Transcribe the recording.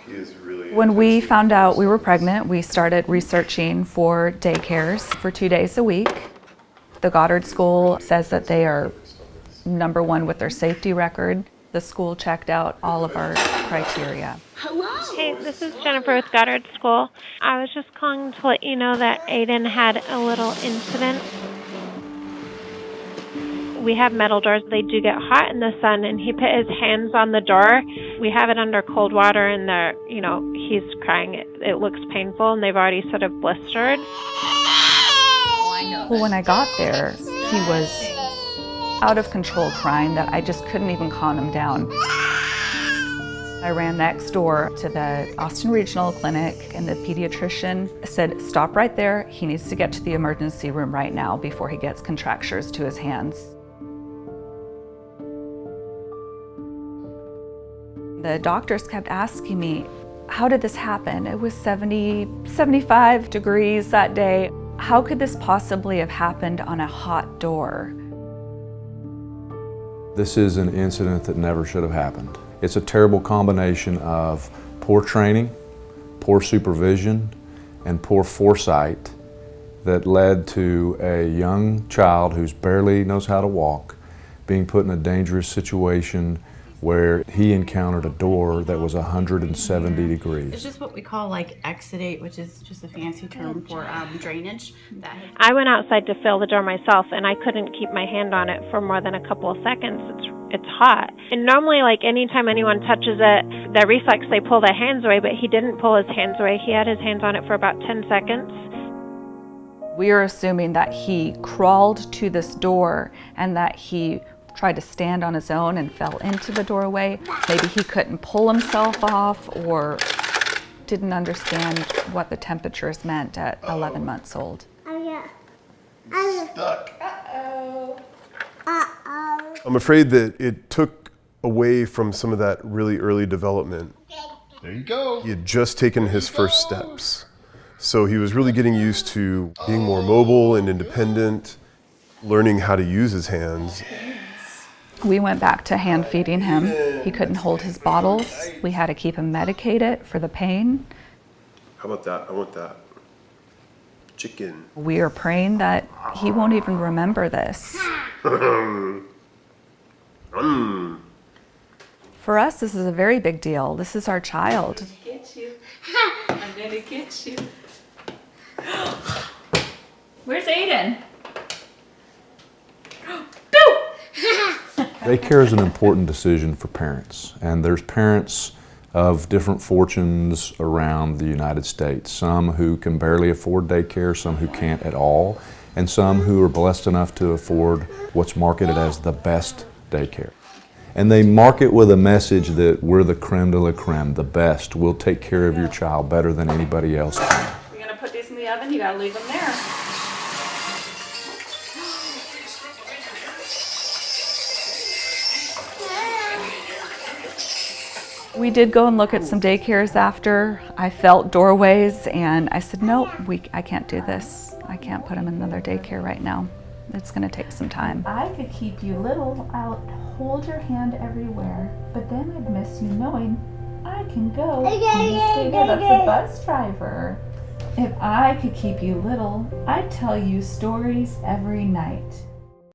He is really When we found out we were pregnant, we started researching for daycares for 2 days a week. The Goddard School says that they are #1 with their safety record. The school checked out all of our criteria. Hey, this is Jennifer with Goddard School. I was just calling to let you know that Aiden had a little incident. We have metal doors. They do get hot in the sun, and he put his hands on the door. We have it under cold water, and he's crying. It looks painful, and they've already sort of blistered. Well, when I got there, he was out of control crying that I just couldn't even calm him down. I ran next door to the Austin Regional Clinic, and the pediatrician said, "Stop right there. He needs to get to the emergency room right now before he gets contractures to his hands." The doctors kept asking me, how did this happen? It was 75 degrees that day. How could this possibly have happened on a hot door? This is an incident that never should have happened. It's a terrible combination of poor training, poor supervision, and poor foresight that led to a young child who barely knows how to walk being put in a dangerous situation where he encountered a door that was 170 degrees. It's just what we call exudate, which is just a fancy term for drainage. I went outside to fill the door myself, and I couldn't keep my hand on it for more than a couple of seconds. It's hot. And normally, anytime anyone touches it, their reflex, they pull their hands away, but he didn't pull his hands away. He had his hands on it for about 10 seconds. We are assuming that he crawled to this door and that he tried to stand on his own and fell into the doorway. Maybe he couldn't pull himself off or didn't understand what the temperatures meant at 11 months old. stuck. Uh-oh. I'm afraid that it took away from some of that really early development. There you go. He had just taken his first steps. So he was really getting used to being more mobile and independent, learning how to use his hands. We went back to hand feeding him. He couldn't hold his bottles. We had to keep him medicated for the pain. How about that? I want that. Chicken. We are praying that he won't even remember this. For us, this is a very big deal. This is our child. Get you. I'm gonna get you. Where's Aiden? Daycare is an important decision for parents, and there's parents of different fortunes around the United States. Some who can barely afford daycare, some who can't at all, and some who are blessed enough to afford what's marketed as the best daycare. And they market with a message that we're the creme de la creme, the best. We'll take care of your child better than anybody else can. You're gonna put these in the oven, you gotta leave them there. We did go and look at some daycares after. I felt doorways and I said, no, I can't do this. I can't put him in another daycare right now. It's gonna take some time. I could keep you little, I'll hold your hand everywhere, but then I'd miss you knowing I can go and just stay here. That's a bus driver. If I could keep you little, I'd tell you stories every night.